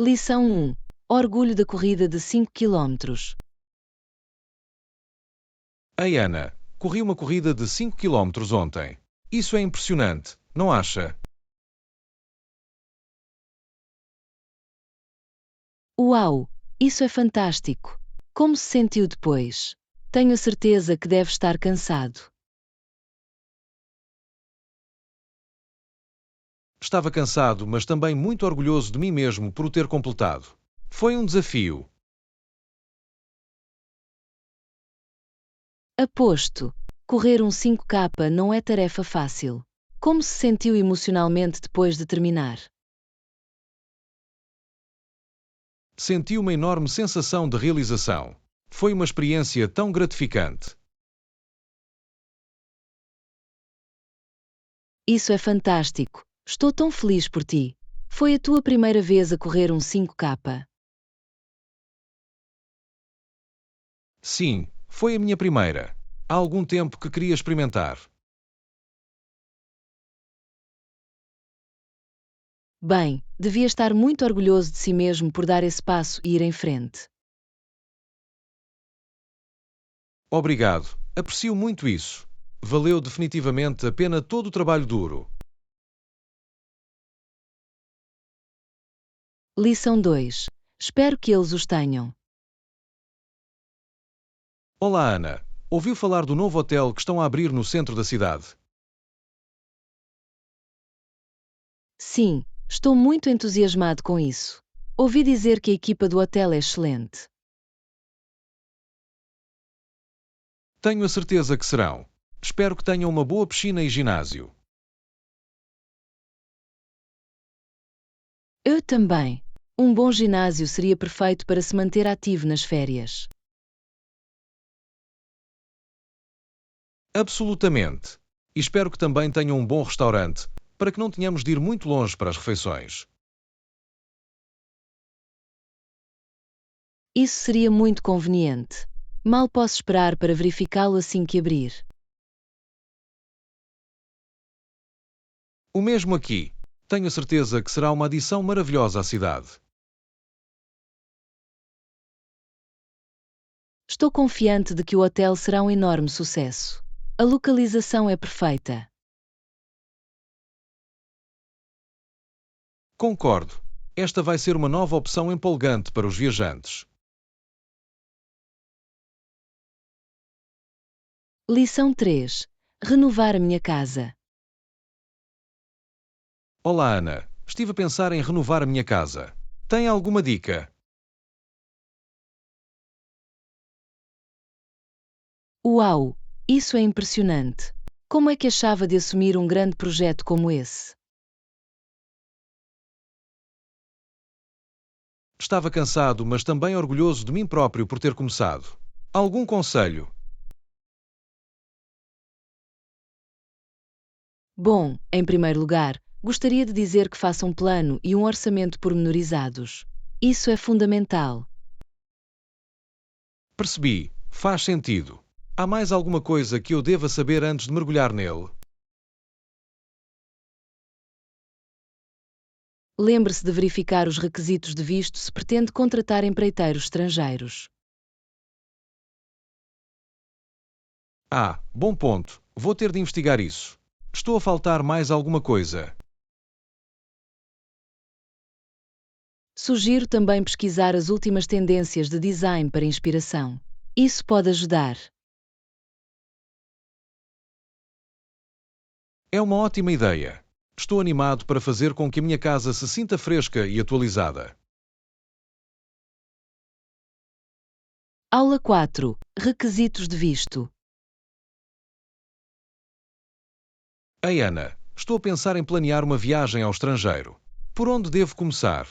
Lição 1. Orgulho da corrida de 5 km. Ei, Ana, corri uma corrida de 5 km ontem. Isso é impressionante, não acha? Uau! Isso é fantástico! Como se sentiu depois? Tenho certeza que deve estar cansado. Estava cansado, mas também muito orgulhoso de mim mesmo por o ter completado. Foi um desafio. Aposto. Correr um 5K não é tarefa fácil. Como se sentiu emocionalmente depois de terminar? Senti uma enorme sensação de realização. Foi uma experiência tão gratificante. Isso é fantástico! Estou tão feliz por ti. Foi a tua primeira vez a correr um 5K. Sim, foi a minha primeira. Há algum tempo que queria experimentar. Bem, devia estar muito orgulhoso de si mesmo por dar esse passo e ir em frente. Obrigado, aprecio muito isso. Valeu definitivamente a pena todo o trabalho duro. Lição 2. Espero que eles os tenham. Olá, Ana. Ouviu falar do novo hotel que estão a abrir no centro da cidade? Sim, estou muito entusiasmado com isso. Ouvi dizer que a equipa do hotel é excelente. Tenho a certeza que serão. Espero que tenham uma boa piscina e ginásio. Eu também. Um bom ginásio seria perfeito para se manter ativo nas férias. Absolutamente. E espero que também tenham um bom restaurante, para que não tenhamos de ir muito longe para as refeições. Isso seria muito conveniente. Mal posso esperar para verificá-lo assim que abrir. O mesmo aqui. Tenho a certeza que será uma adição maravilhosa à cidade. Estou confiante de que o hotel será um enorme sucesso. A localização é perfeita. Concordo. Esta vai ser uma nova opção empolgante para os viajantes. Lição 3. Renovar a minha casa. Olá, Ana. Estive a pensar em renovar a minha casa. Tem alguma dica? Uau! Isso é impressionante! Como é que achava de assumir um grande projeto como esse? Estava cansado, mas também orgulhoso de mim próprio por ter começado. Algum conselho? Bom, em primeiro lugar, gostaria de dizer que faça um plano e um orçamento pormenorizados. Isso é fundamental. Percebi. Faz sentido. Há mais alguma coisa que eu deva saber antes de mergulhar nele? Lembre-se de verificar os requisitos de visto se pretende contratar empreiteiros estrangeiros. Ah, bom ponto. Vou ter de investigar isso. Estou a faltar mais alguma coisa. Sugiro também pesquisar as últimas tendências de design para inspiração. Isso pode ajudar. É uma ótima ideia. Estou animado para fazer com que a minha casa se sinta fresca e atualizada. Aula 4. Requisitos de visto. Ei, Ana, estou a pensar em planear uma viagem ao estrangeiro. Por onde devo começar?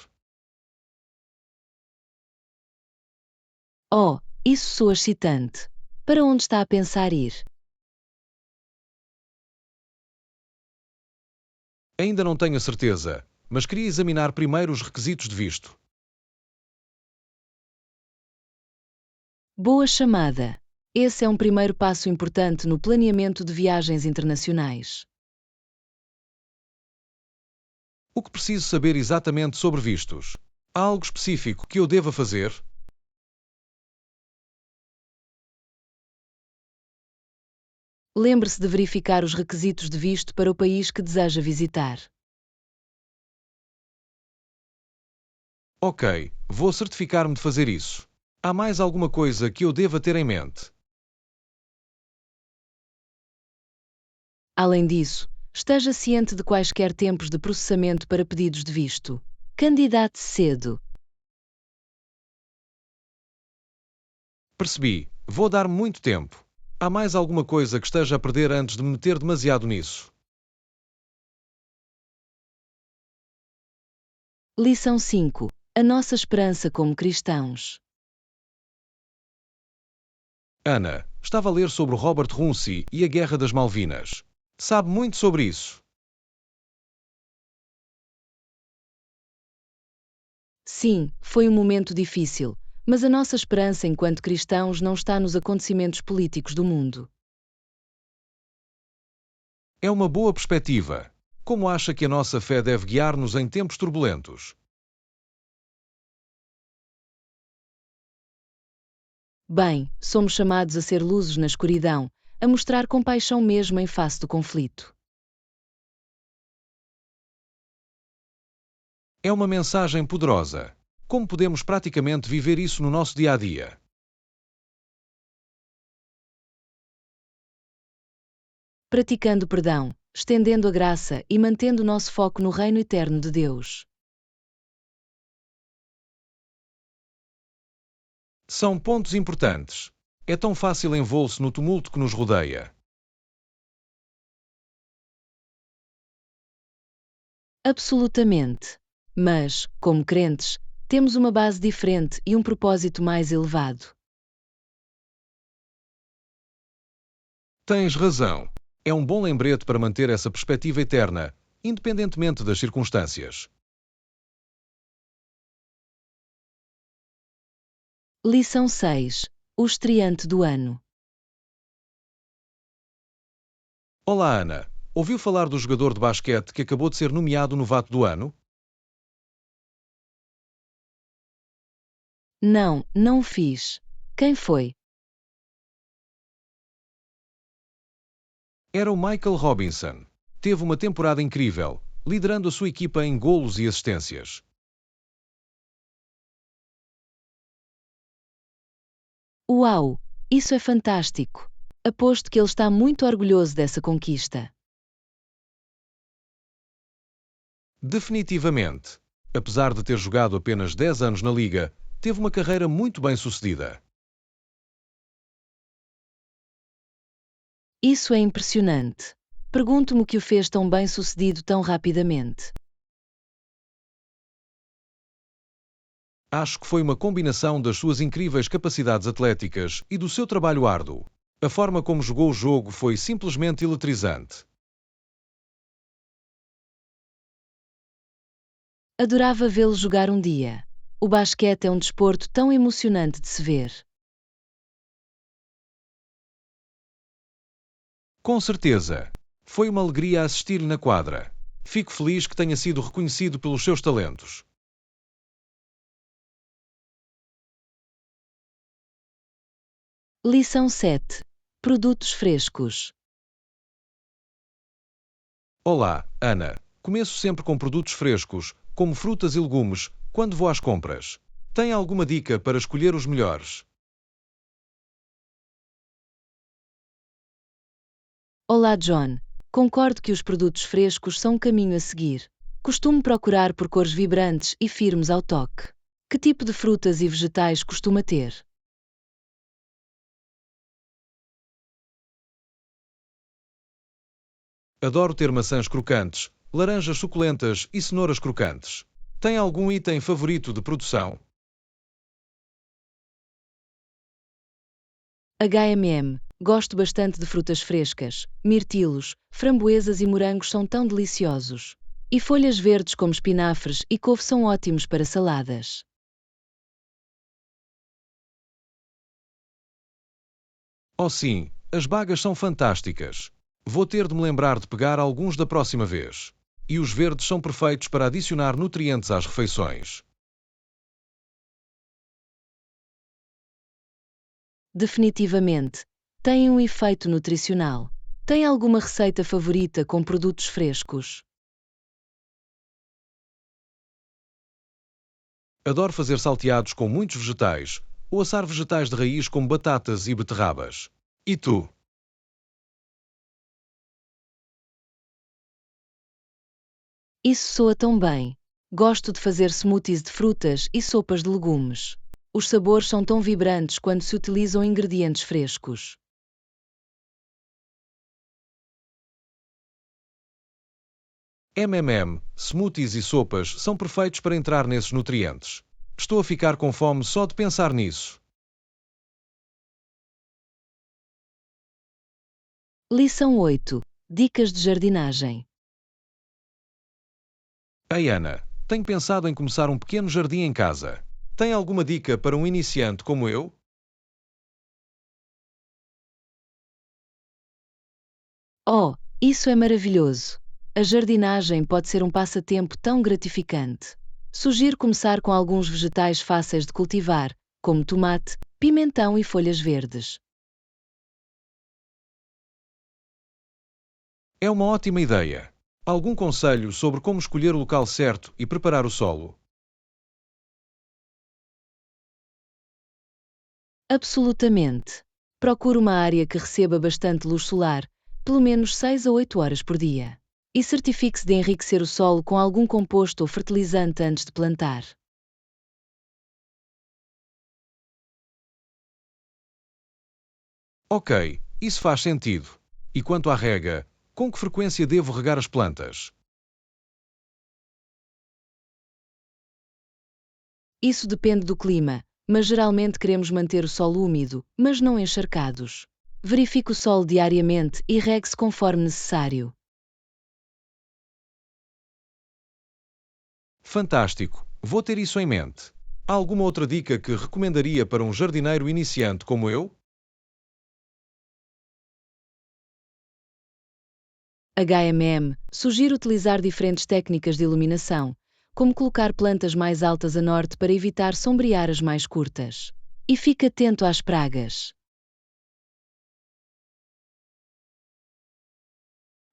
Oh, isso soa excitante. Para onde está a pensar ir? Ainda não tenho a certeza, mas queria examinar primeiro os requisitos de visto. Boa chamada! Esse é um primeiro passo importante no planeamento de viagens internacionais. O que preciso saber exatamente sobre vistos? Há algo específico que eu deva fazer? Lembre-se de verificar os requisitos de visto para o país que deseja visitar. Ok, vou certificar-me de fazer isso. Há mais alguma coisa que eu deva ter em mente? Além disso, esteja ciente de quaisquer tempos de processamento para pedidos de visto. Candidate-se cedo. Percebi, vou dar muito tempo. Há mais alguma coisa que esteja a perder antes de me meter demasiado nisso? Lição 5. A nossa esperança como cristãos. Ana, estava a ler sobre o Robert Runcie e a Guerra das Malvinas. Sabe muito sobre isso. Sim, foi um momento difícil, mas a nossa esperança enquanto cristãos não está nos acontecimentos políticos do mundo. É uma boa perspectiva. Como acha que a nossa fé deve guiar-nos em tempos turbulentos? Bem, somos chamados a ser luzes na escuridão, a mostrar compaixão mesmo em face do conflito. É uma mensagem poderosa. Como podemos praticamente viver isso no nosso dia a dia? Praticando perdão, estendendo a graça e mantendo o nosso foco no reino eterno de Deus. São pontos importantes. É tão fácil envolver-se no tumulto que nos rodeia. Absolutamente. Mas, como crentes, temos uma base diferente e um propósito mais elevado. Tens razão. É um bom lembrete para manter essa perspectiva eterna, independentemente das circunstâncias. Lição 6. O estreante do ano. Olá, Ana. Ouviu falar do jogador de basquete que acabou de ser nomeado novato do ano? Não, não o fiz. Quem foi? Era o Michael Robinson. Teve uma temporada incrível, liderando a sua equipa em golos e assistências. Uau! Isso é fantástico! Aposto que ele está muito orgulhoso dessa conquista. Definitivamente. Apesar de ter jogado apenas 10 anos na liga, teve uma carreira muito bem sucedida. Isso é impressionante. Pergunto-me o que o fez tão bem-sucedido tão rapidamente. Acho que foi uma combinação das suas incríveis capacidades atléticas e do seu trabalho árduo. A forma como jogou o jogo foi simplesmente eletrizante. Adorava vê-lo jogar um dia. O basquete é um desporto tão emocionante de se ver. Com certeza. Foi uma alegria assistir-lhe na quadra. Fico feliz que tenha sido reconhecido pelos seus talentos. Lição 7. Produtos frescos. Olá, Ana. Começo sempre com produtos frescos, como frutas e legumes, quando vou às compras. Tem alguma dica para escolher os melhores? Olá, John. Concordo que os produtos frescos são um caminho a seguir. Costumo procurar por cores vibrantes e firmes ao toque. Que tipo de frutas e vegetais costuma ter? Adoro ter maçãs crocantes, laranjas suculentas e cenouras crocantes. Tem algum item favorito de produção? Gosto bastante de frutas frescas. Mirtilos, framboesas e morangos são tão deliciosos. E folhas verdes como espinafres e couve são ótimos para saladas. Oh sim, as bagas são fantásticas. Vou ter de me lembrar de pegar alguns da próxima vez. E os verdes são perfeitos para adicionar nutrientes às refeições. Definitivamente. Têm um efeito nutricional. Tem alguma receita favorita com produtos frescos? Adoro fazer salteados com muitos vegetais, ou assar vegetais de raiz como batatas e beterrabas. E tu? Isso soa tão bem. Gosto de fazer smoothies de frutas e sopas de legumes. Os sabores são tão vibrantes quando se utilizam ingredientes frescos. Smoothies e sopas são perfeitos para entrar nesses nutrientes. Estou a ficar com fome só de pensar nisso. Lição 8. Dicas de jardinagem. Ei Ana, tenho pensado em começar um pequeno jardim em casa. Tem alguma dica para um iniciante como eu? Oh, isso é maravilhoso! A jardinagem pode ser um passatempo tão gratificante. Sugiro começar com alguns vegetais fáceis de cultivar, como tomate, pimentão e folhas verdes. É uma ótima ideia. Algum conselho sobre como escolher o local certo e preparar o solo? Absolutamente. Procure uma área que receba bastante luz solar, pelo menos 6 a 8 horas por dia. E certifique-se de enriquecer o solo com algum composto ou fertilizante antes de plantar. Ok, isso faz sentido. E quanto à rega, com que frequência devo regar as plantas? Isso depende do clima, mas geralmente queremos manter o solo úmido, mas não encharcados. Verifique o solo diariamente e regue-se conforme necessário. Fantástico, vou ter isso em mente. Há alguma outra dica que recomendaria para um jardineiro iniciante como eu? Sugiro utilizar diferentes técnicas de iluminação, como colocar plantas mais altas a norte para evitar sombrear as mais curtas. E fique atento às pragas.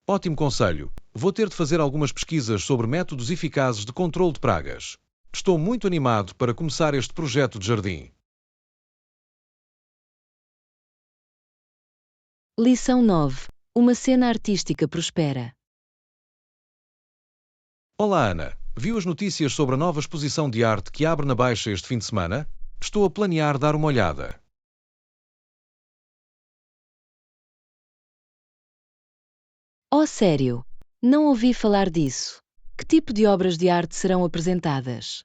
Ótimo conselho. Vou ter de fazer algumas pesquisas sobre métodos eficazes de controle de pragas. Estou muito animado para começar este projeto de jardim. Lição 9. Uma cena artística prospera. Olá Ana, viu as notícias sobre a nova exposição de arte que abre na Baixa este fim de semana? Estou a planear dar uma olhada. Oh, sério? Não ouvi falar disso. Que tipo de obras de arte serão apresentadas?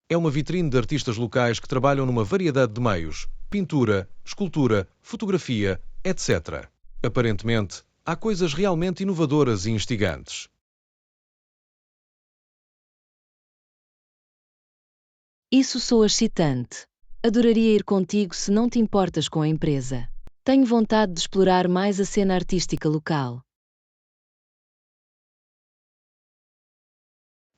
É uma vitrine de artistas locais que trabalham numa variedade de meios: pintura, escultura, fotografia, etc. Aparentemente, há coisas realmente inovadoras e instigantes. Isso soa excitante. Adoraria ir contigo se não te importas com a empresa. Tenho vontade de explorar mais a cena artística local.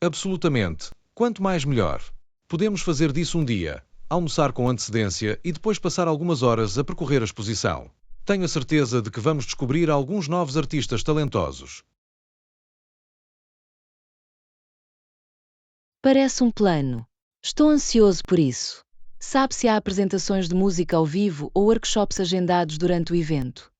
Absolutamente. Quanto mais melhor. Podemos fazer disso um dia, almoçar com antecedência e depois passar algumas horas a percorrer a exposição. Tenho a certeza de que vamos descobrir alguns novos artistas talentosos. Parece um plano. Estou ansioso por isso. Sabe se há apresentações de música ao vivo ou workshops agendados durante o evento?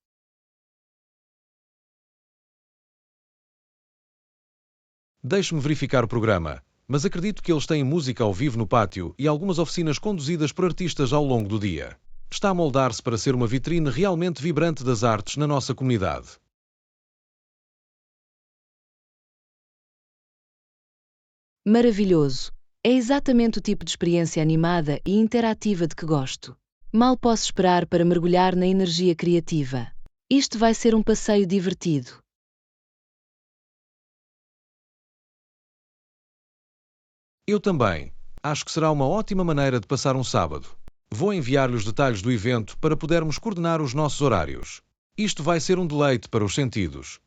Deixe-me verificar o programa, mas acredito que eles têm música ao vivo no pátio e algumas oficinas conduzidas por artistas ao longo do dia. Está a moldar-se para ser uma vitrine realmente vibrante das artes na nossa comunidade. Maravilhoso! É exatamente o tipo de experiência animada e interativa de que gosto. Mal posso esperar para mergulhar na energia criativa. Isto vai ser um passeio divertido. Eu também. Acho que será uma ótima maneira de passar um sábado. Vou enviar-lhe os detalhes do evento para podermos coordenar os nossos horários. Isto vai ser um deleite para os sentidos.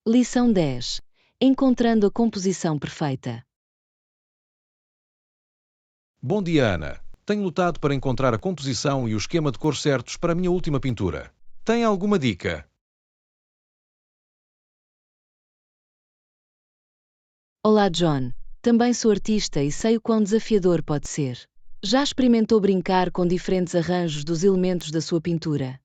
Lição 10. encontrando a composição perfeita. Bom dia, Ana. Tenho lutado para encontrar a composição e o esquema de cores certos para a minha última pintura. Tem alguma dica? Olá, John. Também sou artista e sei o quão desafiador pode ser. Já experimentou brincar com diferentes arranjos dos elementos da sua pintura?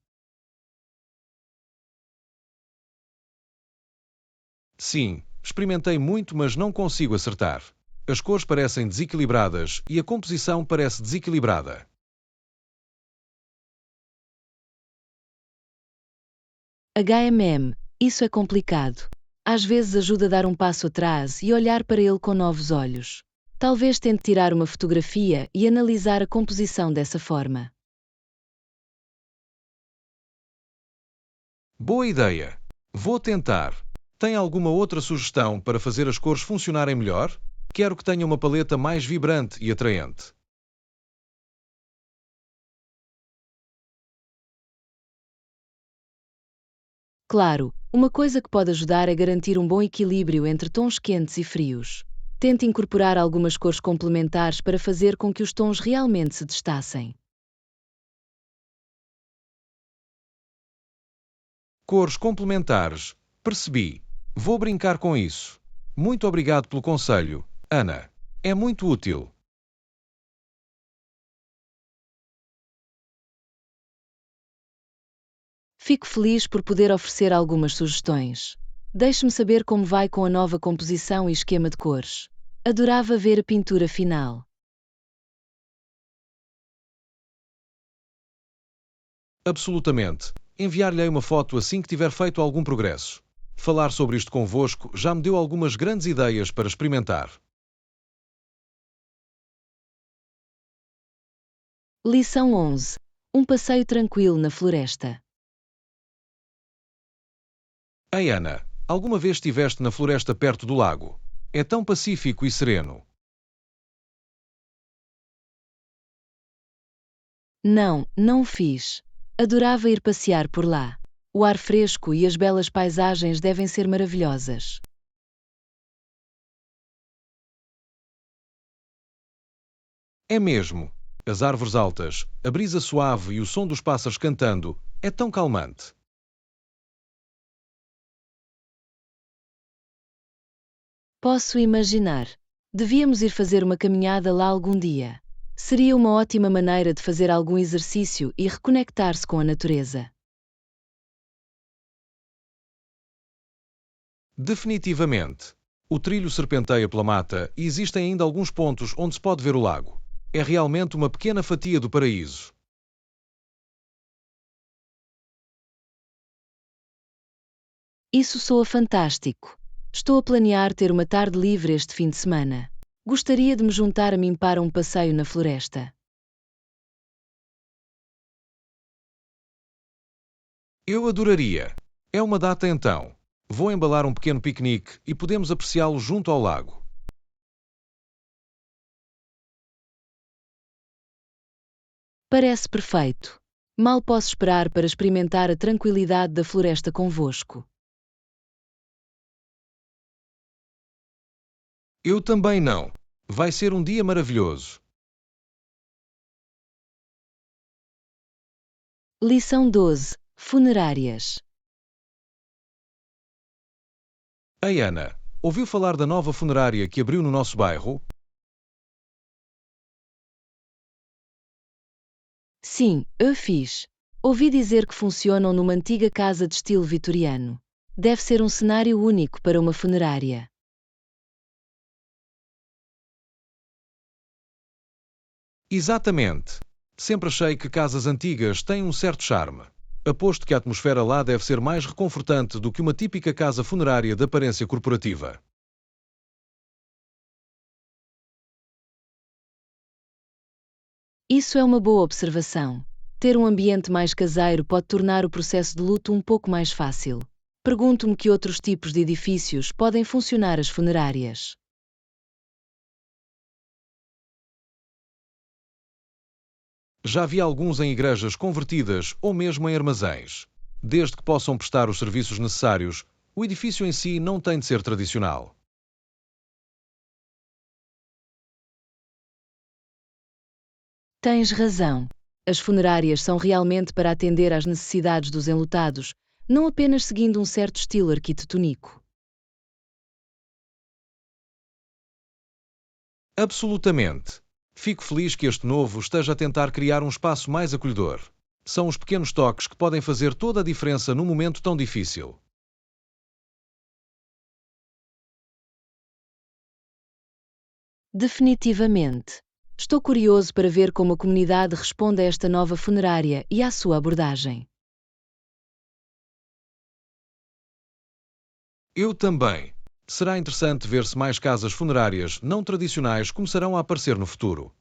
Sim, experimentei muito, mas não consigo acertar. As cores parecem desequilibradas e a composição parece desequilibrada. Isso é complicado. Às vezes ajuda a dar um passo atrás e olhar para ele com novos olhos. Talvez tente tirar uma fotografia e analisar a composição dessa forma. Boa ideia. Vou tentar. Tem alguma outra sugestão para fazer as cores funcionarem melhor? Quero que tenha uma paleta mais vibrante e atraente. Claro, uma coisa que pode ajudar é garantir um bom equilíbrio entre tons quentes e frios. Tente incorporar algumas cores complementares para fazer com que os tons realmente se destacem. Cores complementares. Percebi. Vou brincar com isso. Muito obrigado pelo conselho, Ana. É muito útil. Fico feliz por poder oferecer algumas sugestões. Deixe-me saber como vai com a nova composição e esquema de cores. Adorava ver a pintura final. Absolutamente. Enviar-lhe uma foto assim que tiver feito algum progresso. Falar sobre isto convosco já me deu algumas grandes ideias para experimentar. Lição 11. Um passeio tranquilo na floresta. Ei, Ana, alguma vez estiveste na floresta perto do lago? É tão pacífico e sereno. Não fiz. Adorava ir passear por lá. O ar fresco e as belas paisagens devem ser maravilhosas. É mesmo. As árvores altas, a brisa suave e o som dos pássaros cantando, é tão calmante. Posso imaginar. Devíamos ir fazer uma caminhada lá algum dia. Seria uma ótima maneira de fazer algum exercício e reconectar-se com a natureza. Definitivamente. O trilho serpenteia pela mata e existem ainda alguns pontos onde se pode ver o lago. É realmente uma pequena fatia do paraíso. Isso soa fantástico. Estou a planear ter uma tarde livre este fim de semana. Gostaria de me juntar a mim para um passeio na floresta. Eu adoraria. É uma data então. Vou embalar um pequeno piquenique e podemos apreciá-lo junto ao lago. Parece perfeito. Mal posso esperar para experimentar a tranquilidade da floresta convosco. Eu também não. Vai ser um dia maravilhoso. Lição 12. Funerárias. Ei, Ana, ouviu falar da nova funerária que abriu no nosso bairro? Sim, eu fiz. Ouvi dizer que funcionam numa antiga casa de estilo vitoriano. Deve ser um cenário único para uma funerária. Exatamente. Sempre achei que casas antigas têm um certo charme. Aposto que a atmosfera lá deve ser mais reconfortante do que uma típica casa funerária de aparência corporativa. Isso é uma boa observação. Ter um ambiente mais caseiro pode tornar o processo de luto um pouco mais fácil. Pergunto-me que outros tipos de edifícios podem funcionar as funerárias. Já vi alguns em igrejas convertidas ou mesmo em armazéns. Desde que possam prestar os serviços necessários, o edifício em si não tem de ser tradicional. Tens razão. As funerárias são realmente para atender às necessidades dos enlutados, não apenas seguindo um certo estilo arquitetônico. Absolutamente. Fico feliz que este novo esteja a tentar criar um espaço mais acolhedor. São os pequenos toques que podem fazer toda a diferença num momento tão difícil. Definitivamente. Estou curioso para ver como a comunidade responde a esta nova funerária e à sua abordagem. Eu também. Será interessante ver se mais casas funerárias não tradicionais começarão a aparecer no futuro.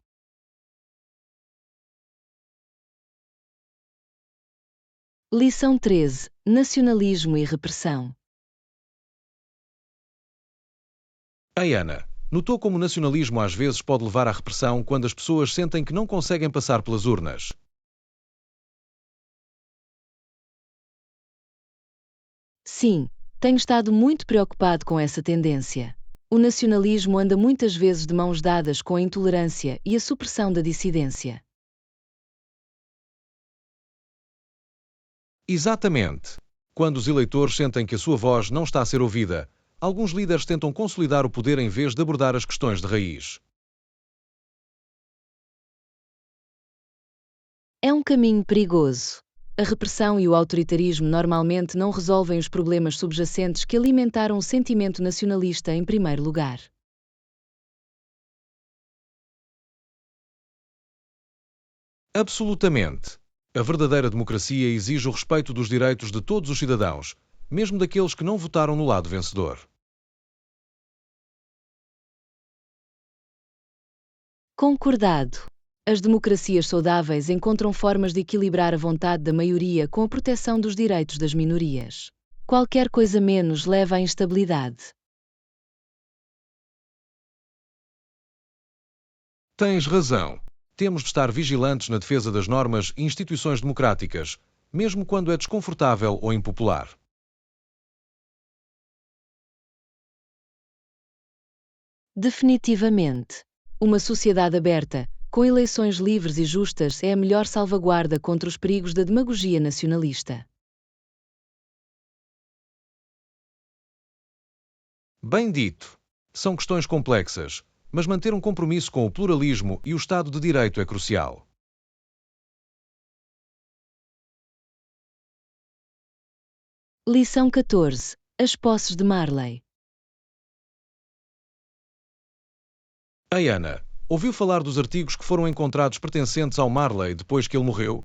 Lição 13. Nacionalismo e repressão. Ei, Ana, notou como o nacionalismo às vezes pode levar à repressão quando as pessoas sentem que não conseguem passar pelas urnas? Sim, tenho estado muito preocupado com essa tendência. O nacionalismo anda muitas vezes de mãos dadas com a intolerância e a supressão da dissidência. Exatamente. Quando os eleitores sentem que a sua voz não está a ser ouvida, alguns líderes tentam consolidar o poder em vez de abordar as questões de raiz. É um caminho perigoso. A repressão e o autoritarismo normalmente não resolvem os problemas subjacentes que alimentaram o sentimento nacionalista em primeiro lugar. Absolutamente. A verdadeira democracia exige o respeito dos direitos de todos os cidadãos, mesmo daqueles que não votaram no lado vencedor. Concordado. As democracias saudáveis encontram formas de equilibrar a vontade da maioria com a proteção dos direitos das minorias. Qualquer coisa menos leva à instabilidade. Tens razão. Temos de estar vigilantes na defesa das normas e instituições democráticas, mesmo quando é desconfortável ou impopular. Definitivamente. Uma sociedade aberta, com eleições livres e justas, é a melhor salvaguarda contra os perigos da demagogia nacionalista. Bem dito. São questões complexas, mas manter um compromisso com o pluralismo e o Estado de Direito é crucial. Lição 14. As posses de Marley. Ei, Ana, ouviu falar dos artigos que foram encontrados pertencentes ao Marley depois que ele morreu?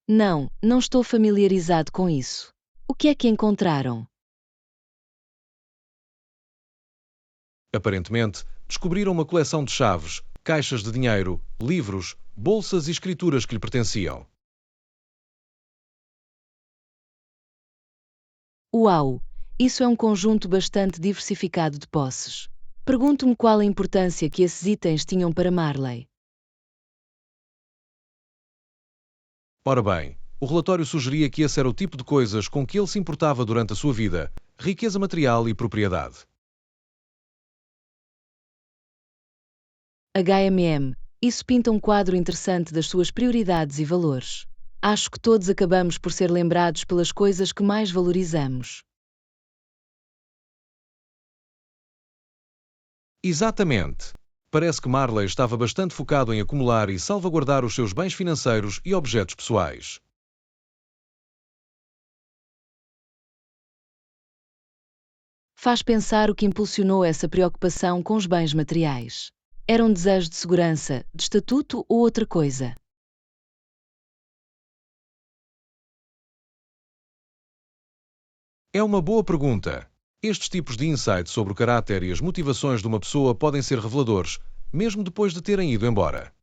Não estou familiarizado com isso. O que é que encontraram? Aparentemente, descobriram uma coleção de chaves, caixas de dinheiro, livros, bolsas e escrituras que lhe pertenciam. Uau! Isso é um conjunto bastante diversificado de posses. Pergunto-me qual a importância que esses itens tinham para Marley. Ora bem, o relatório sugeria que esse era o tipo de coisas com que ele se importava durante a sua vida: riqueza material e propriedade. Isso pinta um quadro interessante das suas prioridades e valores. Acho que todos acabamos por ser lembrados pelas coisas que mais valorizamos. Exatamente. Parece que Marley estava bastante focado em acumular e salvaguardar os seus bens financeiros e objetos pessoais. Faz pensar o que impulsionou essa preocupação com os bens materiais. Era um desejo de segurança, de estatuto ou outra coisa? É uma boa pergunta. Estes tipos de insights sobre o caráter e as motivações de uma pessoa podem ser reveladores, mesmo depois de terem ido embora.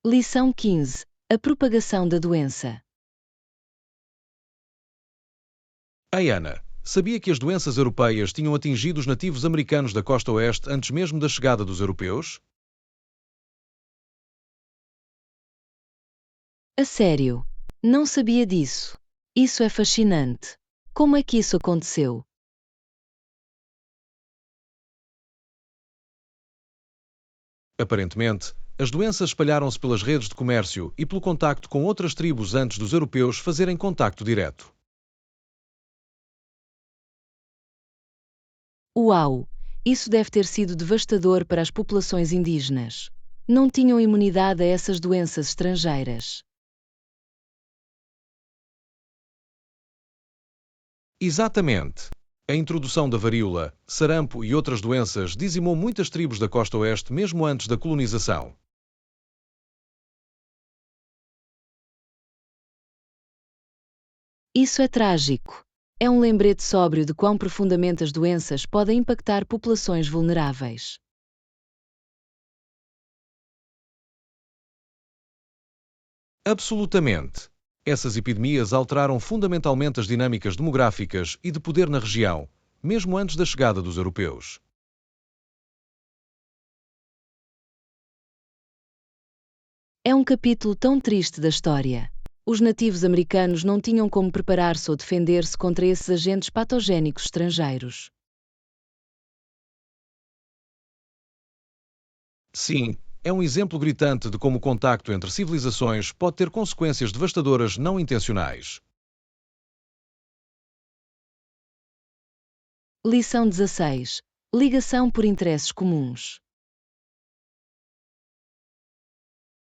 Lição 15. A propagação da doença. Ei, Ana, sabia que as doenças europeias tinham atingido os nativos americanos da costa oeste antes mesmo da chegada dos europeus? A sério? Não sabia disso. Isso é fascinante. Como é que isso aconteceu? Aparentemente, as doenças espalharam-se pelas redes de comércio e pelo contacto com outras tribos antes dos europeus fazerem contacto direto. Uau! Isso deve ter sido devastador para as populações indígenas. Não tinham imunidade a essas doenças estrangeiras. Exatamente. A introdução da varíola, sarampo e outras doenças dizimou muitas tribos da costa oeste mesmo antes da colonização. Isso é trágico. É um lembrete sóbrio de quão profundamente as doenças podem impactar populações vulneráveis. Absolutamente. Essas epidemias alteraram fundamentalmente as dinâmicas demográficas e de poder na região, mesmo antes da chegada dos europeus. É um capítulo tão triste da história. Os nativos americanos não tinham como preparar-se ou defender-se contra esses agentes patogénicos estrangeiros. Sim, é um exemplo gritante de como o contacto entre civilizações pode ter consequências devastadoras não intencionais. Lição 16. Ligação por interesses comuns.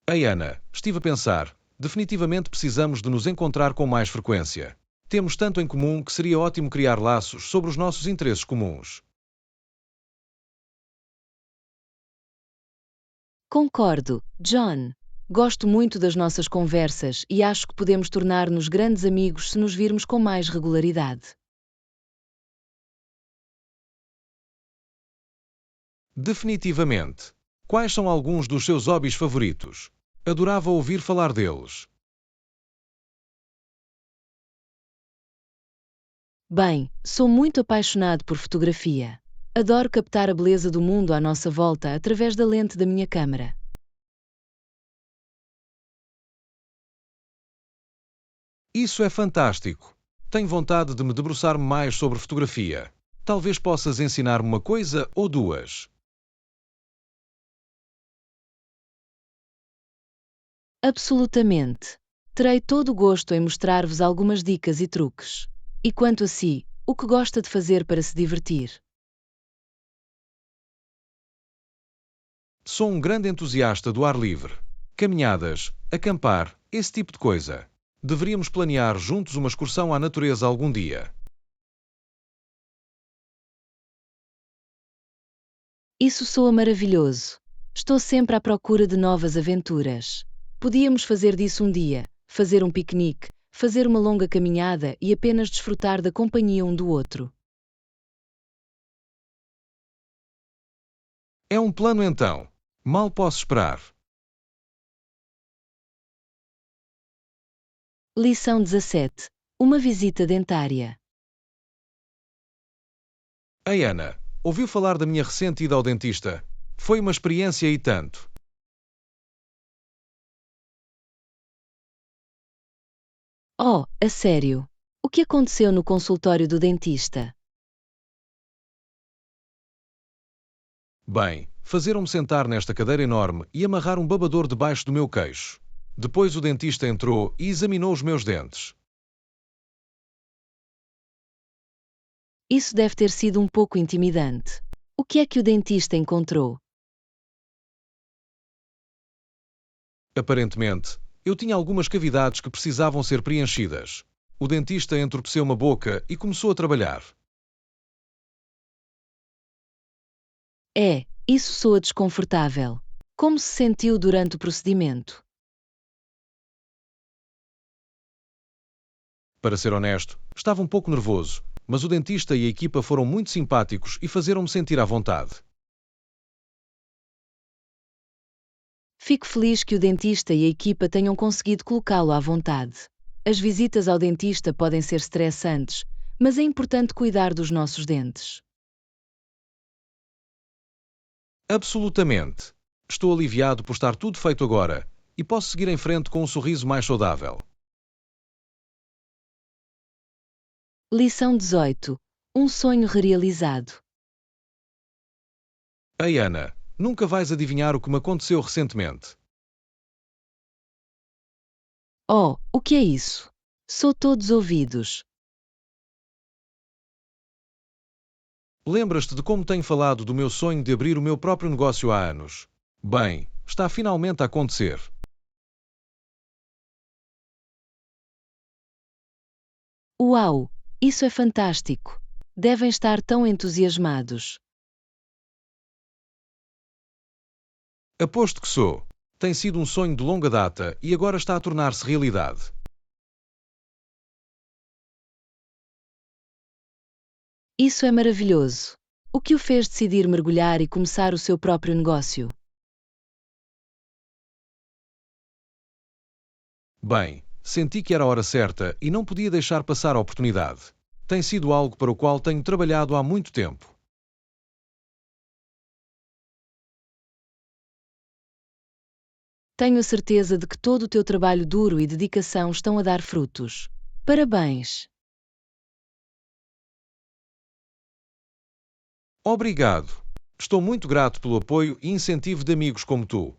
Ei Ana, estive a pensar, definitivamente precisamos de nos encontrar com mais frequência. Temos tanto em comum que seria ótimo criar laços sobre os nossos interesses comuns. Concordo, John. Gosto muito das nossas conversas e acho que podemos tornar-nos grandes amigos se nos virmos com mais regularidade. Definitivamente. Quais são alguns dos seus hobbies favoritos? Adorava ouvir falar deles. Bem, sou muito apaixonado por fotografia. Adoro captar a beleza do mundo à nossa volta através da lente da minha câmera. Isso é fantástico. Tenho vontade de me debruçar mais sobre fotografia. Talvez possas ensinar-me uma coisa ou duas. Absolutamente. Terei todo o gosto em mostrar-vos algumas dicas e truques. E quanto a si, o que gosta de fazer para se divertir? Sou um grande entusiasta do ar livre. Caminhadas, acampar, esse tipo de coisa. Deveríamos planear juntos uma excursão à natureza algum dia. Isso soa maravilhoso. Estou sempre à procura de novas aventuras. Podíamos fazer disso um dia, fazer um piquenique, fazer uma longa caminhada e apenas desfrutar da companhia um do outro. É um plano então. Mal posso esperar. Lição 17. Uma visita dentária. Ei Ana, ouviu falar da minha recente ida ao dentista? Foi uma experiência e tanto. Oh, a sério? O que aconteceu no consultório do dentista? Bem, fazeram-me sentar nesta cadeira enorme e amarrar um babador debaixo do meu queixo. Depois o dentista entrou e examinou os meus dentes. Isso deve ter sido um pouco intimidante. O que é que o dentista encontrou? Aparentemente, eu tinha algumas cavidades que precisavam ser preenchidas. O dentista entorpeceu uma boca e começou a trabalhar. Isso soa desconfortável. Como se sentiu durante o procedimento? Para ser honesto, estava um pouco nervoso, mas o dentista e a equipa foram muito simpáticos e fizeram-me sentir à vontade. Fico feliz que o dentista e a equipa tenham conseguido colocá-lo à vontade. As visitas ao dentista podem ser estressantes, mas é importante cuidar dos nossos dentes. Absolutamente. Estou aliviado por estar tudo feito agora e posso seguir em frente com um sorriso mais saudável. Lição 18. Um sonho realizado. Ei Ana, Nunca vais adivinhar o que me aconteceu recentemente. Oh, o que é isso? Sou todos ouvidos. Lembras-te de como tenho falado do meu sonho de abrir o meu próprio negócio há anos? Bem, está finalmente a acontecer. Uau! Isso é fantástico! Devem estar tão entusiasmados. Aposto que sou. Tem sido um sonho de longa data e agora está a tornar-se realidade. Isso é maravilhoso. O que o fez decidir mergulhar e começar o seu próprio negócio? Bem, senti que era a hora certa e não podia deixar passar a oportunidade. Tem sido algo para o qual tenho trabalhado há muito tempo. Tenho a certeza de que todo o teu trabalho duro e dedicação estão a dar frutos. Parabéns! Obrigado. Estou muito grato pelo apoio e incentivo de amigos como tu.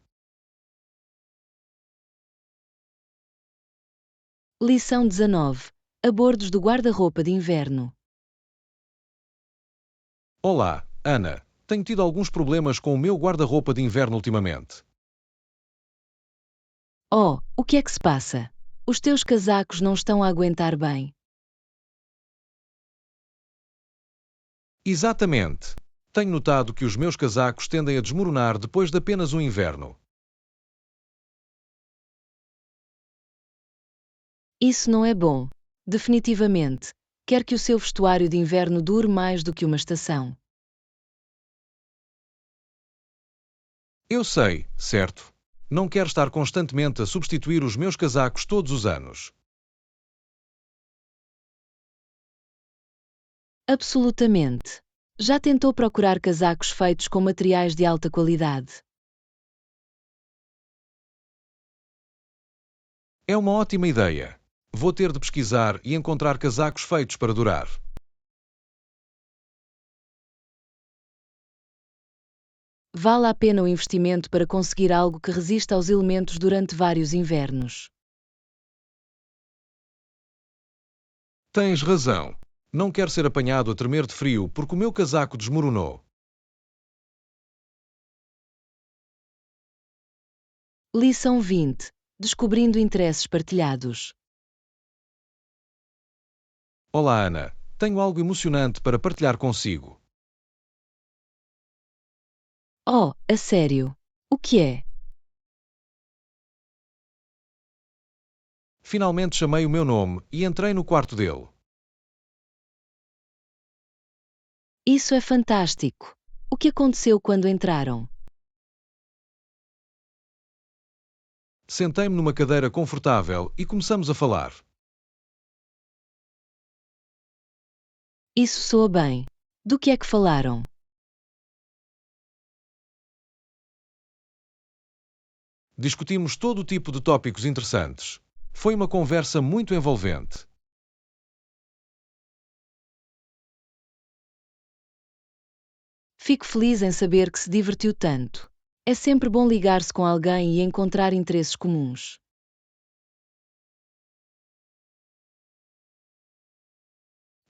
Lição 19. Abordos do guarda-roupa de inverno. Olá, Ana. Tenho tido alguns problemas com o meu guarda-roupa de inverno ultimamente. Oh, o que é que se passa? Os teus casacos não estão a aguentar bem. Exatamente. Tenho notado que os meus casacos tendem a desmoronar depois de apenas um inverno. Isso não é bom. Definitivamente. Quer que o seu vestuário de inverno dure mais do que uma estação. Eu sei, certo? Não quero estar constantemente a substituir os meus casacos todos os anos. Absolutamente. Já tentou procurar casacos feitos com materiais de alta qualidade? É uma ótima ideia. Vou ter de pesquisar e encontrar casacos feitos para durar. Vale a pena o investimento para conseguir algo que resista aos elementos durante vários invernos. Tens razão. Não quero ser apanhado a tremer de frio porque o meu casaco desmoronou. Lição 20. Descobrindo interesses partilhados. Olá, Ana. Tenho algo emocionante para partilhar consigo. Oh, a sério? O que é? Finalmente chamei o meu nome e entrei no quarto dele. Isso é fantástico. O que aconteceu quando entraram? Sentei-me numa cadeira confortável e começamos a falar. Isso soa bem. Do que é que falaram? Discutimos todo o tipo de tópicos interessantes. Foi uma conversa muito envolvente. Fico feliz em saber que se divertiu tanto. É sempre bom ligar-se com alguém e encontrar interesses comuns.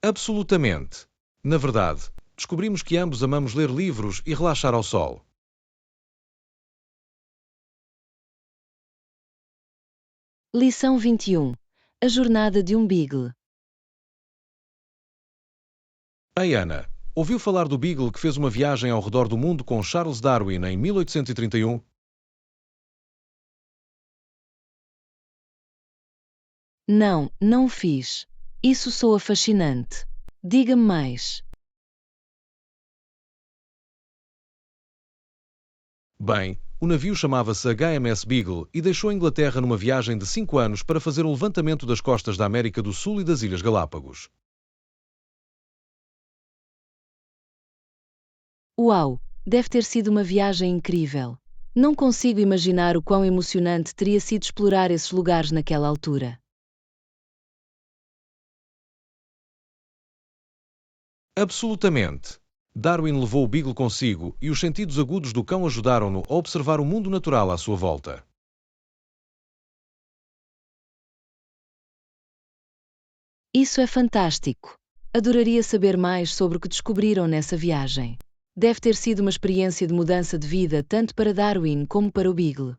Absolutamente. Na verdade, descobrimos que ambos amamos ler livros e relaxar ao sol. Lição 21. A jornada de um Beagle. Ei, Ana, ouviu falar do Beagle que fez uma viagem ao redor do mundo com Charles Darwin em 1831? Não, não fiz. Isso soa fascinante. Diga-me mais. Bem, o navio chamava-se HMS Beagle e deixou a Inglaterra numa viagem de 5 anos para fazer o levantamento das costas da América do Sul e das Ilhas Galápagos. Uau! Deve ter sido uma viagem incrível. Não consigo imaginar o quão emocionante teria sido explorar esses lugares naquela altura. Absolutamente. Darwin levou o beagle consigo e os sentidos agudos do cão ajudaram-no a observar o mundo natural à sua volta. Isso é fantástico! Adoraria saber mais sobre o que descobriram nessa viagem. Deve ter sido uma experiência de mudança de vida tanto para Darwin como para o beagle.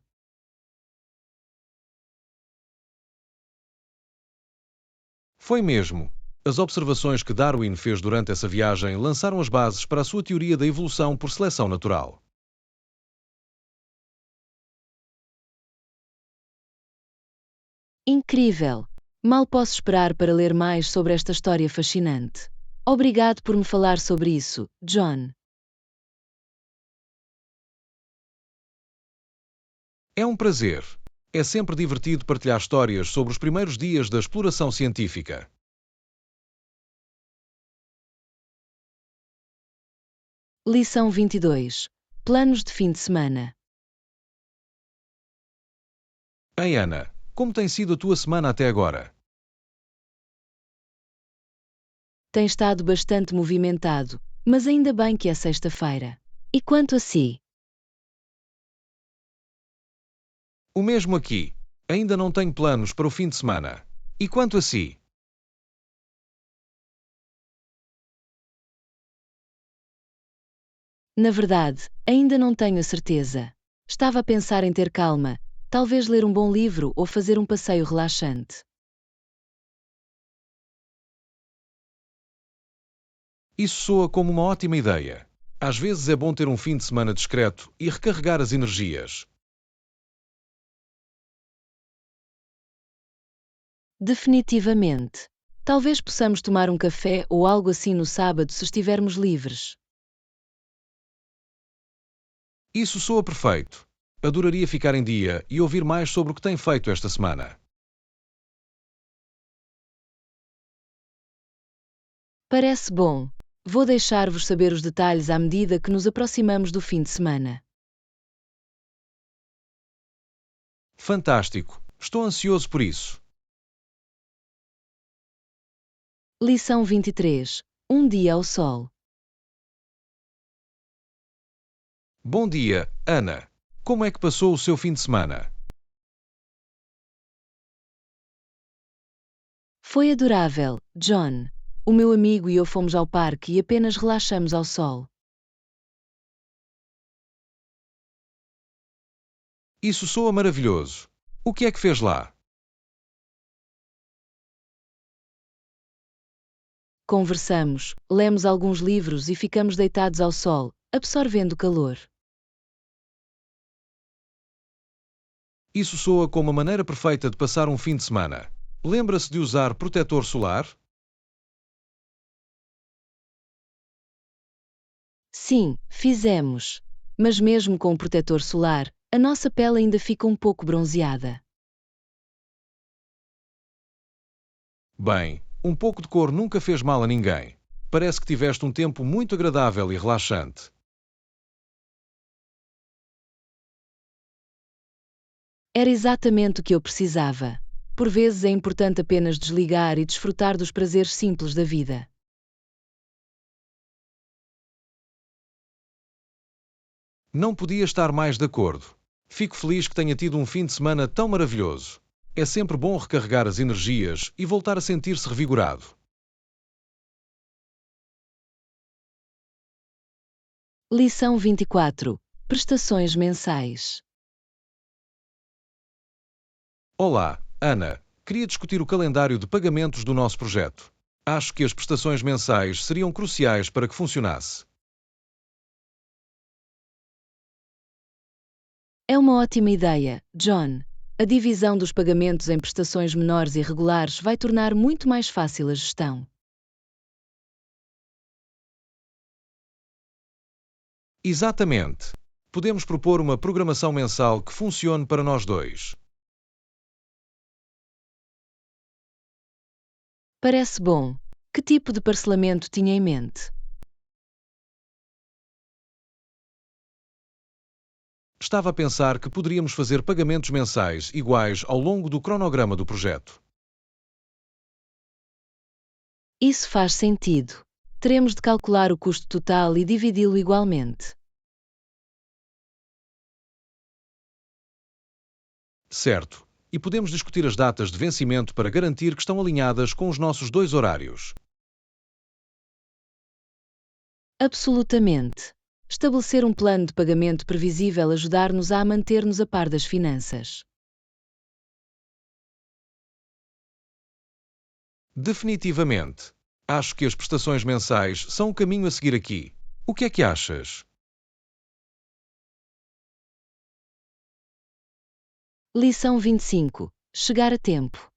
Foi mesmo. As observações que Darwin fez durante essa viagem lançaram as bases para a sua teoria da evolução por seleção natural. Incrível! Mal posso esperar para ler mais sobre esta história fascinante. Obrigado por me falar sobre isso, John. É um prazer. É sempre divertido partilhar histórias sobre os primeiros dias da exploração científica. Lição 22. Planos de fim de semana. Ei, Ana, como tem sido a tua semana até agora? Tem estado bastante movimentado, mas ainda bem que é sexta-feira. E quanto a si? O mesmo aqui. Ainda não tenho planos para o fim de semana. E quanto a si? Na verdade, ainda não tenho a certeza. Estava a pensar em ter calma, talvez ler um bom livro ou fazer um passeio relaxante. Isso soa como uma ótima ideia. Às vezes é bom ter um fim de semana discreto e recarregar as energias. Definitivamente. Talvez possamos tomar um café ou algo assim no sábado se estivermos livres. Isso soa perfeito. Adoraria ficar em dia e ouvir mais sobre o que tem feito esta semana. Parece bom. Vou deixar-vos saber os detalhes à medida que nos aproximamos do fim de semana. Fantástico. Estou ansioso por isso. Lição 23. Um dia ao sol. Bom dia, Ana. Como é que passou o seu fim de semana? Foi adorável, John. O meu amigo e eu fomos ao parque e apenas relaxamos ao sol. Isso soa maravilhoso. O que é que fez lá? Conversamos, lemos alguns livros e ficamos deitados ao sol, absorvendo o calor. Isso soa como a maneira perfeita de passar um fim de semana. Lembra-se de usar protetor solar? Sim, fizemos. Mas mesmo com o protetor solar, a nossa pele ainda fica um pouco bronzeada. Bem, um pouco de cor nunca fez mal a ninguém. Parece que tiveste um tempo muito agradável e relaxante. Era exatamente o que eu precisava. Por vezes é importante apenas desligar e desfrutar dos prazeres simples da vida. Não podia estar mais de acordo. Fico feliz que tenha tido um fim de semana tão maravilhoso. É sempre bom recarregar as energias e voltar a sentir-se revigorado. Lição 24. Prestações mensais. Olá, Ana. Queria discutir o calendário de pagamentos do nosso projeto. Acho que as prestações mensais seriam cruciais para que funcionasse. É uma ótima ideia, John. A divisão dos pagamentos em prestações menores e regulares vai tornar muito mais fácil a gestão. Exatamente. Podemos propor uma programação mensal que funcione para nós dois. Parece bom. Que tipo de parcelamento tinha em mente? Estava a pensar que poderíamos fazer pagamentos mensais iguais ao longo do cronograma do projeto. Isso faz sentido. Teremos de calcular o custo total e dividi-lo igualmente. Certo. E podemos discutir as datas de vencimento para garantir que estão alinhadas com os nossos dois horários. Absolutamente. Estabelecer um plano de pagamento previsível ajudar-nos a manter-nos a par das finanças. Definitivamente. Acho que as prestações mensais são o caminho a seguir aqui. O que é que achas? Lição 25. Chegar a tempo.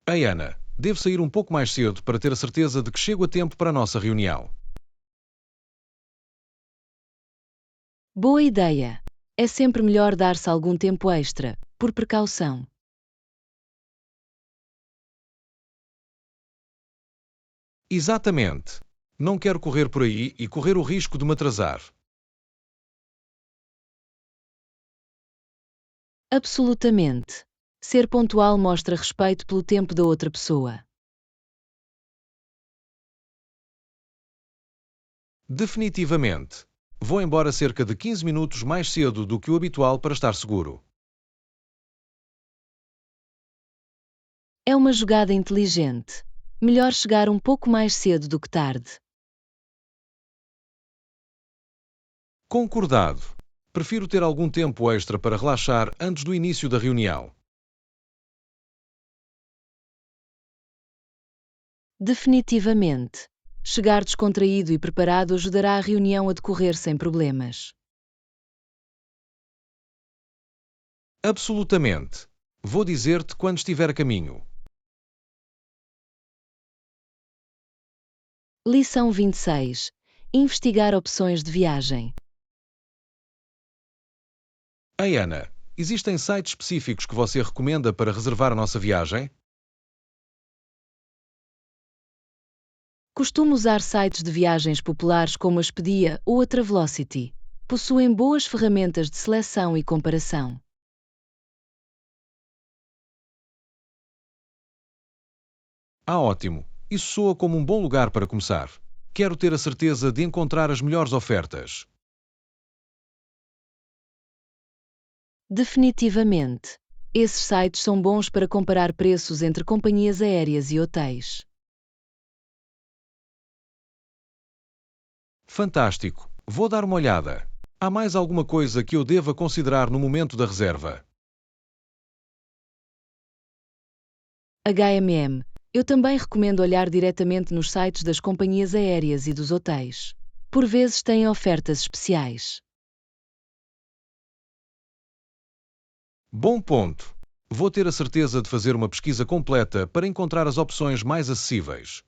Ei, Ana, devo sair um pouco mais cedo para ter a certeza de que chego a tempo para a nossa reunião. Boa ideia! É sempre melhor dar-se algum tempo extra, por precaução. Exatamente. Não quero correr por aí e correr o risco de me atrasar. Absolutamente. Ser pontual mostra respeito pelo tempo da outra pessoa. Definitivamente. Vou embora cerca de 15 minutos mais cedo do que o habitual para estar seguro. É uma jogada inteligente. Melhor chegar um pouco mais cedo do que tarde. Concordado. Prefiro ter algum tempo extra para relaxar antes do início da reunião. Definitivamente. Chegar descontraído e preparado ajudará a reunião a decorrer sem problemas. Absolutamente. Vou dizer-te quando estiver a caminho. Lição 26. Investigar opções de viagem. Ei, Ana, existem sites específicos que você recomenda para reservar a nossa viagem? Costumo usar sites de viagens populares como a Expedia ou a Travelocity. Possuem boas ferramentas de seleção e comparação. Ah, ótimo. Isso soa como um bom lugar para começar. Quero ter a certeza de encontrar as melhores ofertas. Definitivamente. Esses sites são bons para comparar preços entre companhias aéreas e hotéis. Fantástico. Vou dar uma olhada. Há mais alguma coisa que eu deva considerar no momento da reserva? Eu também recomendo olhar diretamente nos sites das companhias aéreas e dos hotéis. Por vezes têm ofertas especiais. Bom ponto. Vou ter a certeza de fazer uma pesquisa completa para encontrar as opções mais acessíveis.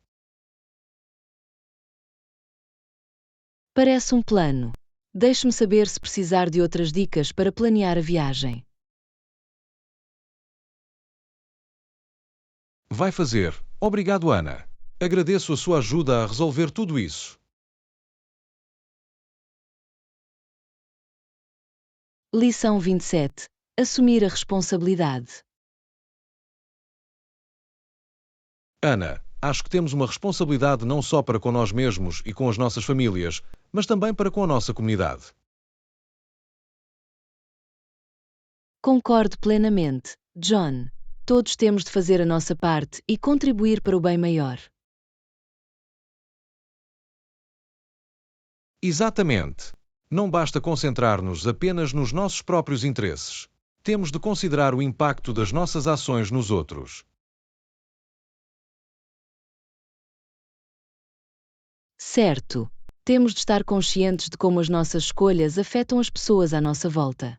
Parece um plano. Deixe-me saber se precisar de outras dicas para planear a viagem. Vai fazer. Obrigado, Ana. Agradeço a sua ajuda a resolver tudo isso. Lição 27. Assumir a responsabilidade. Ana, acho que temos uma responsabilidade não só para com nós mesmos e com as nossas famílias, mas também para com a nossa comunidade. Concordo plenamente, John. Todos temos de fazer a nossa parte e contribuir para o bem maior. Exatamente. Não basta concentrar-nos apenas nos nossos próprios interesses. Temos de considerar o impacto das nossas ações nos outros. Certo. Temos de estar conscientes de como as nossas escolhas afetam as pessoas à nossa volta.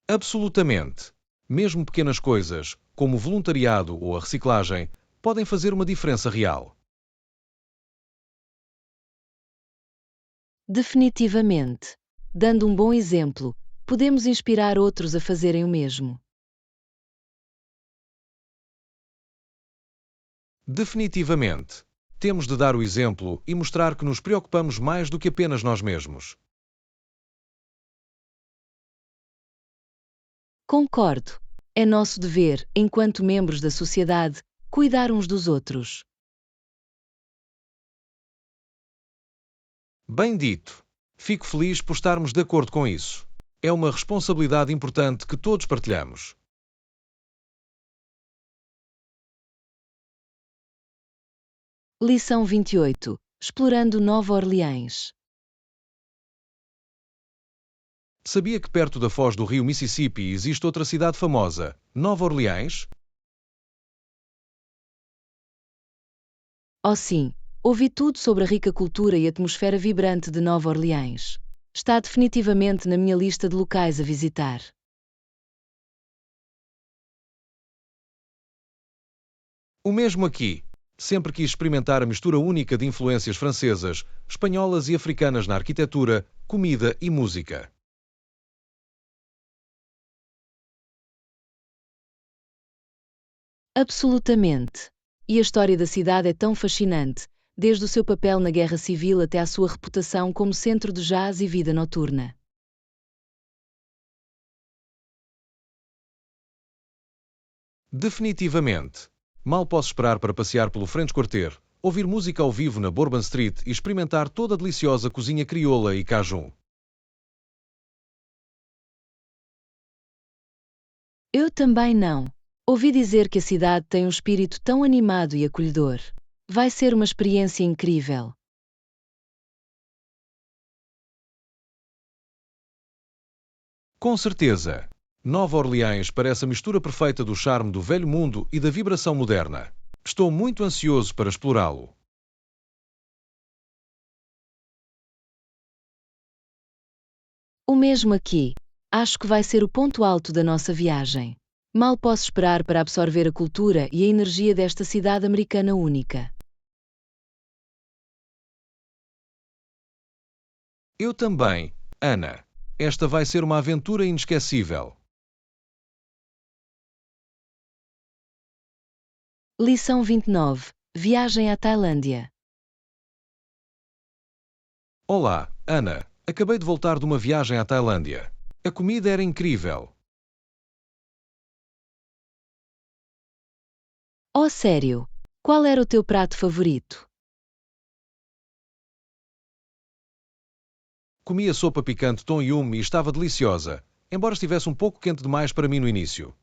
Absolutamente. Mesmo pequenas coisas, como o voluntariado ou a reciclagem, podem fazer uma diferença real. Definitivamente. Dando um bom exemplo, podemos inspirar outros a fazerem o mesmo. Definitivamente. Temos de dar o exemplo e mostrar que nos preocupamos mais do que apenas nós mesmos. Concordo. É nosso dever, enquanto membros da sociedade, cuidar uns dos outros. Bem dito. Fico feliz por estarmos de acordo com isso. É uma responsabilidade importante que todos partilhamos. Lição 28. Explorando Nova Orleans. Sabia que perto da foz do rio Mississippi existe outra cidade famosa, Nova Orleans? Oh sim, ouvi tudo sobre a rica cultura e atmosfera vibrante de Nova Orleans. Está definitivamente na minha lista de locais a visitar. O mesmo aqui. Sempre quis experimentar a mistura única de influências francesas, espanholas e africanas na arquitetura, comida e música. Absolutamente. E a história da cidade é tão fascinante, desde o seu papel na Guerra Civil até à sua reputação como centro de jazz e vida noturna. Definitivamente. Mal posso esperar para passear pelo French Quarter, ouvir música ao vivo na Bourbon Street e experimentar toda a deliciosa cozinha crioula e cajun. Eu também não. Ouvi dizer que a cidade tem um espírito tão animado e acolhedor. Vai ser uma experiência incrível. Com certeza. Nova Orleans parece a mistura perfeita do charme do velho mundo e da vibração moderna. Estou muito ansioso para explorá-lo. O mesmo aqui. Acho que vai ser o ponto alto da nossa viagem. Mal posso esperar para absorver a cultura e a energia desta cidade americana única. Eu também, Ana. Esta vai ser uma aventura inesquecível. Lição 29. Viagem à Tailândia. Olá, Ana. Acabei de voltar de uma viagem à Tailândia. A comida era incrível. Oh, sério? Qual era o teu prato favorito? Comi a sopa picante tom yum e estava deliciosa, embora estivesse um pouco quente demais para mim no início.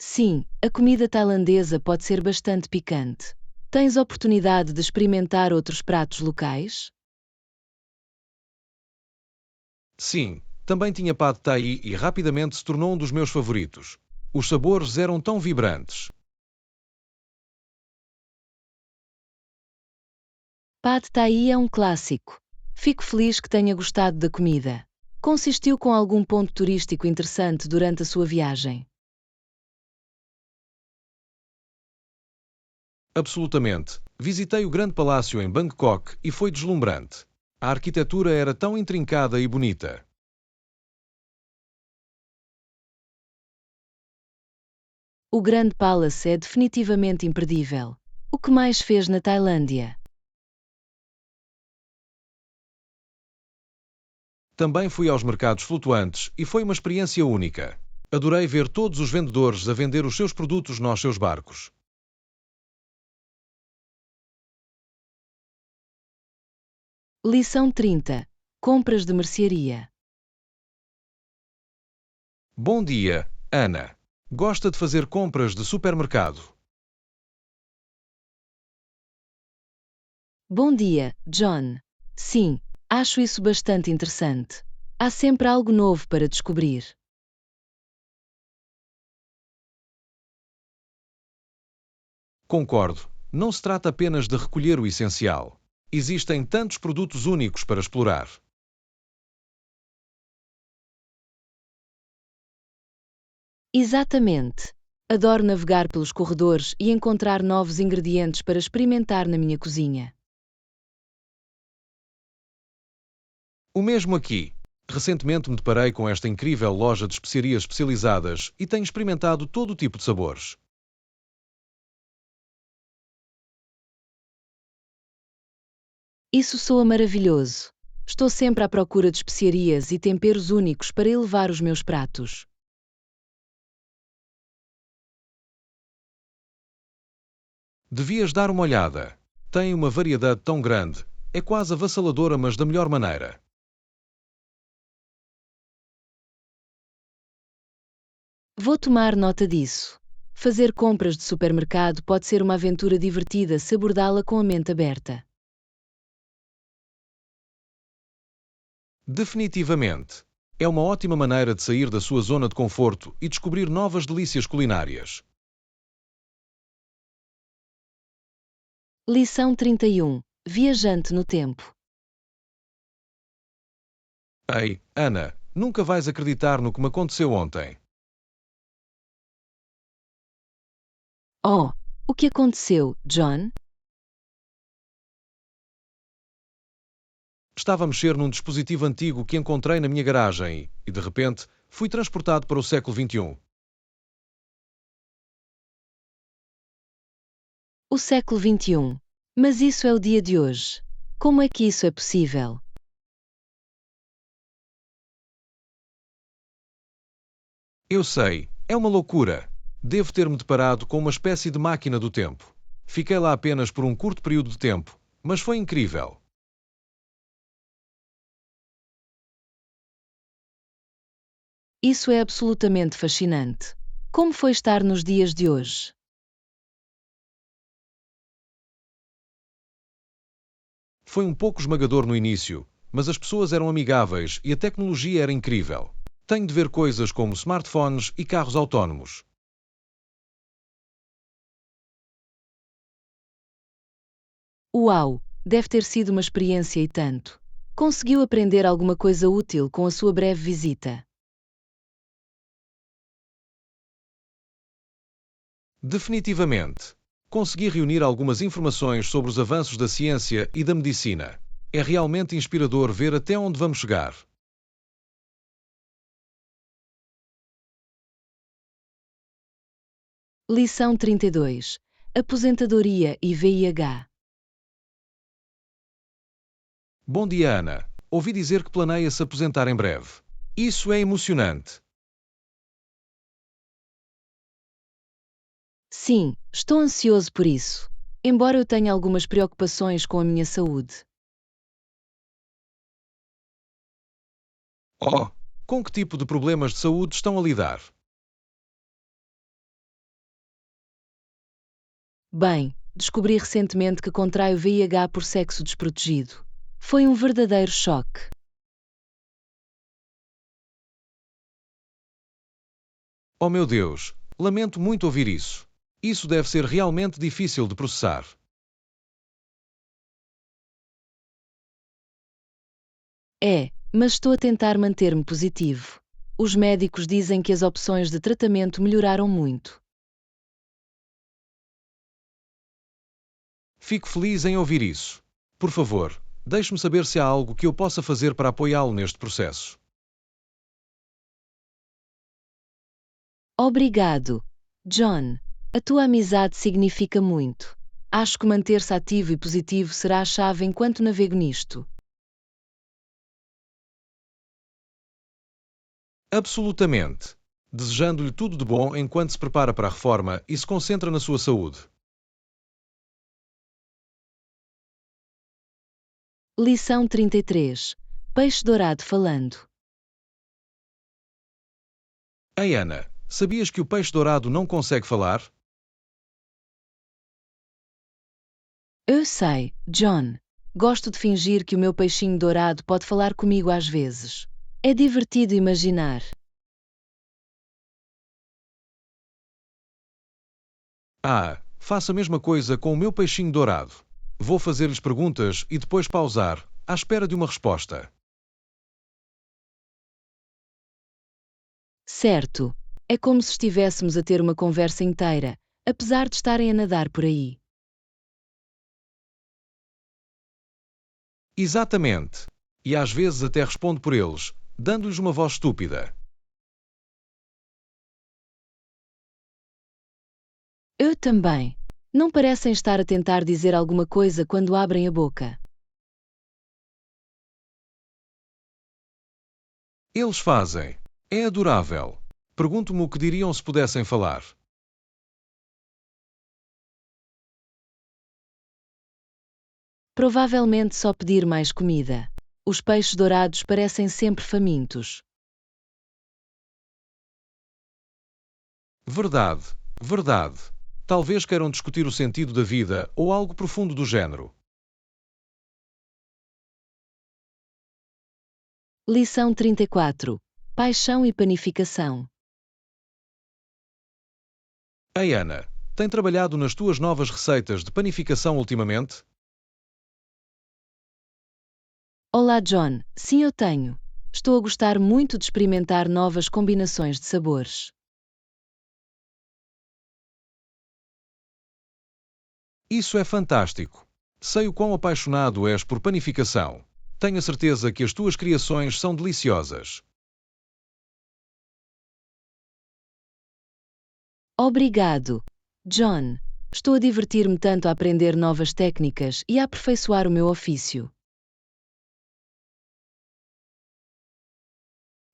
Sim, a comida tailandesa pode ser bastante picante. Tens oportunidade de experimentar outros pratos locais? Sim, também tinha pad thai e rapidamente se tornou um dos meus favoritos. Os sabores eram tão vibrantes. Pad Thai é um clássico. Fico feliz que tenha gostado da comida. Consistiu com algum ponto turístico interessante durante a sua viagem? Absolutamente. Visitei o Grande Palácio em Bangkok e foi deslumbrante. A arquitetura era tão intrincada e bonita. O Grand Palace é definitivamente imperdível. O que mais fez na Tailândia? Também fui aos mercados flutuantes e foi uma experiência única. Adorei ver todos os vendedores a vender os seus produtos nos seus barcos. Lição 30. Compras de mercearia. Bom dia, Ana. Gosta de fazer compras de supermercado? Bom dia, John. Sim, acho isso bastante interessante. Há sempre algo novo para descobrir. Concordo. Não se trata apenas de recolher o essencial. Existem tantos produtos únicos para explorar. Exatamente. Adoro navegar pelos corredores e encontrar novos ingredientes para experimentar na minha cozinha. O mesmo aqui. Recentemente me deparei com esta incrível loja de especiarias especializadas e tenho experimentado todo o tipo de sabores. Isso soa maravilhoso. Estou sempre à procura de especiarias e temperos únicos para elevar os meus pratos. Devias dar uma olhada. Tem uma variedade tão grande. É quase avassaladora, mas da melhor maneira. Vou tomar nota disso. Fazer compras de supermercado pode ser uma aventura divertida se abordá-la com a mente aberta. Definitivamente. É uma ótima maneira de sair da sua zona de conforto e descobrir novas delícias culinárias. Lição 31. Viajante no tempo. Ei, Ana, nunca vais acreditar no que me aconteceu ontem. Oh, o que aconteceu, John? Estava a mexer num dispositivo antigo que encontrei na minha garagem e, de repente, fui transportado para o século XXI. O século XXI. Mas isso é o dia de hoje. Como é que isso é possível? Eu sei, é uma loucura. Devo ter-me deparado com uma espécie de máquina do tempo. Fiquei lá apenas por um curto período de tempo, mas foi incrível. Isso é absolutamente fascinante. Como foi estar nos dias de hoje? Foi um pouco esmagador no início, mas as pessoas eram amigáveis e a tecnologia era incrível. Tenho de ver coisas como smartphones e carros autónomos. Uau! Deve ter sido uma experiência e tanto. Conseguiu aprender alguma coisa útil com a sua breve visita? Definitivamente. Consegui reunir algumas informações sobre os avanços da ciência e da medicina. É realmente inspirador ver até onde vamos chegar. Lição 32. Aposentadoria e VIH. Bom dia, Ana. Ouvi dizer que planeia se aposentar em breve. Isso é emocionante. Sim, estou ansioso por isso. Embora eu tenha algumas preocupações com a minha saúde. Oh, com que tipo de problemas de saúde estão a lidar? Bem, descobri recentemente que contraio VIH por sexo desprotegido. Foi um verdadeiro choque. Oh meu Deus, lamento muito ouvir isso. Isso deve ser realmente difícil de processar. É, mas estou a tentar manter-me positivo. Os médicos dizem que as opções de tratamento melhoraram muito. Fico feliz em ouvir isso. Por favor, deixe-me saber se há algo que eu possa fazer para apoiá-lo neste processo. Obrigado, John. A tua amizade significa muito. Acho que manter-se ativo e positivo será a chave enquanto navego nisto. Absolutamente. Desejando-lhe tudo de bom enquanto se prepara para a reforma e se concentra na sua saúde. Lição 33. Peixe dourado falando. Ei, Ana, sabias que o peixe dourado não consegue falar? Eu sei, John. Gosto de fingir que o meu peixinho dourado pode falar comigo às vezes. É divertido imaginar. Ah, faço a mesma coisa com o meu peixinho dourado. Vou fazer-lhes perguntas e depois pausar, à espera de uma resposta. Certo. É como se estivéssemos a ter uma conversa inteira, apesar de estarem a nadar por aí. Exatamente. E às vezes até respondo por eles, dando-lhes uma voz estúpida. Eu também. Não parecem estar a tentar dizer alguma coisa quando abrem a boca. Eles fazem. É adorável. Pergunto-me o que diriam se pudessem falar. Provavelmente só pedir mais comida. Os peixes dourados parecem sempre famintos. Verdade, verdade. Talvez queiram discutir o sentido da vida ou algo profundo do género. Lição 34. Paixão e panificação. Ei, Ana, tem trabalhado nas tuas novas receitas de panificação ultimamente? Olá, John. Sim, eu tenho. Estou a gostar muito de experimentar novas combinações de sabores. Isso é fantástico. Sei o quão apaixonado és por panificação. Tenho a certeza que as tuas criações são deliciosas. Obrigado, John. Estou a divertir-me tanto a aprender novas técnicas e a aperfeiçoar o meu ofício.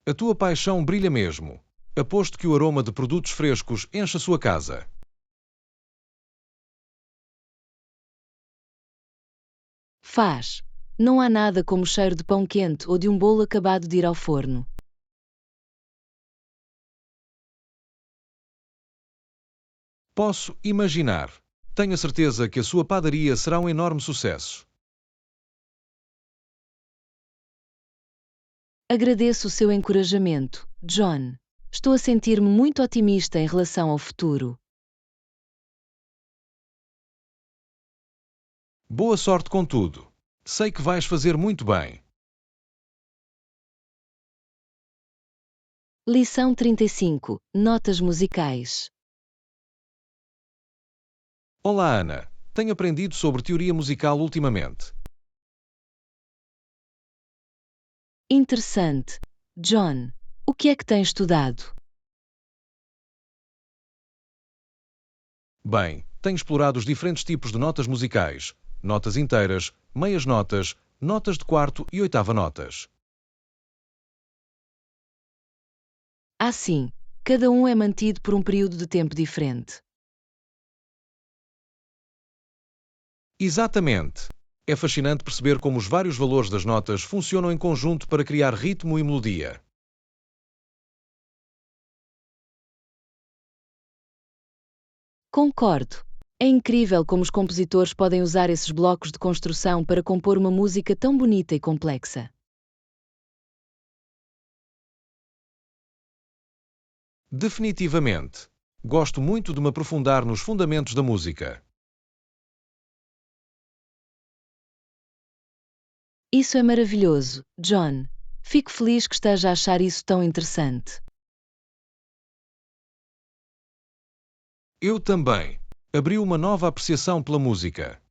A tua paixão brilha mesmo. Aposto que o aroma de produtos frescos enche a sua casa. Faz. Não há nada como o cheiro de pão quente ou de um bolo acabado de ir ao forno. Posso imaginar. Tenho a certeza que a sua padaria será um enorme sucesso. Agradeço o seu encorajamento, John. Estou a sentir-me muito otimista em relação ao futuro. Boa sorte com tudo. Sei que vais fazer muito bem. Lição 35. Notas musicais. Olá, Ana. Tenho aprendido sobre teoria musical ultimamente. Interessante. John, o que é que tem estudado? Bem, tenho explorado os diferentes tipos de notas musicais. Notas inteiras, meias notas, notas de quarto e oitava notas. Assim, cada um é mantido por um período de tempo diferente. Exatamente. É fascinante perceber como os vários valores das notas funcionam em conjunto para criar ritmo e melodia. Concordo. É incrível como os compositores podem usar esses blocos de construção para compor uma música tão bonita e complexa. Definitivamente. Gosto muito de me aprofundar nos fundamentos da música. Isso é maravilhoso, John. Fico feliz que esteja a achar isso tão interessante. Eu também. Abriu uma nova apreciação pela música.